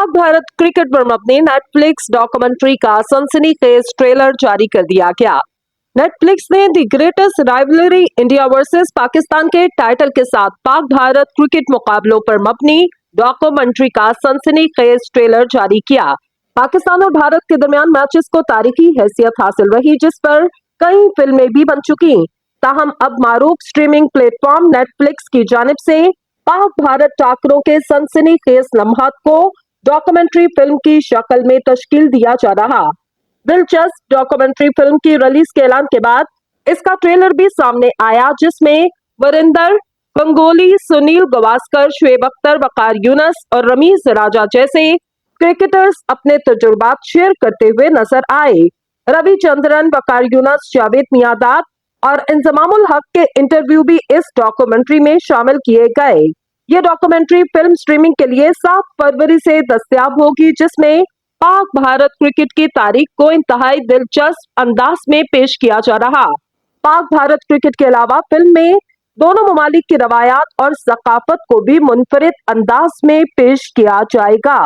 Pak Bharat cricket पर मबनी Netflix documentary का सनसनीखेज ट्रेलर जारी कर दिया गया। नेटफ्लिक्स ने the greatest rivalry India versus Pakistan के टाइटल के साथ पाक भारत क्रिकेट मुकाबलों पर मबनी डॉक्यूमेंट्री का सनसनीखेज ट्रेलर जारी किया। पाकिस्तान और भारत के दरमियान मैचेस को तारीखी हैसियत हासिल रही, जिस पर कई फिल्में भी बन चुकी। ताहम अब मारूफ स्ट्रीमिंग प्लेटफॉर्म नेटफ्लिक्स की जानिब से पाक भारत टाकरों के सनसनीखेज लम्हात को डॉक्यूमेंट्री फिल्म की शक्ल में तश्कील दिया जा रहा। दिलचस्प डॉक्यूमेंट्री फिल्म की रिलीज के ऐलान के बाद इसका ट्रेलर भी सामने आया, जिसमें वरिंदर गंगोली, सुनील गवास्कर, शुएब अख्तर, वकार यूनस और रमीज राजा जैसे क्रिकेटर्स अपने तजुर्बात शेयर करते हुए नजर आए। रविचंद्रन, वकार यूनस, जावेद मियादाद और इंजमामुल हक के इंटरव्यू भी इस डॉक्यूमेंट्री में शामिल किए गए। ये डॉक्यूमेंट्री फिल्म स्ट्रीमिंग के लिए 7 फरवरी से दस्तयाब होगी, जिसमें पाक भारत क्रिकेट की तारीख को इंतहाई दिलचस्प अंदाज में पेश किया जा रहा। पाक भारत क्रिकेट के अलावा फिल्म में दोनों ममालिक की रवायात और सकाफत को भी मुनफरिद अंदाज में पेश किया जाएगा।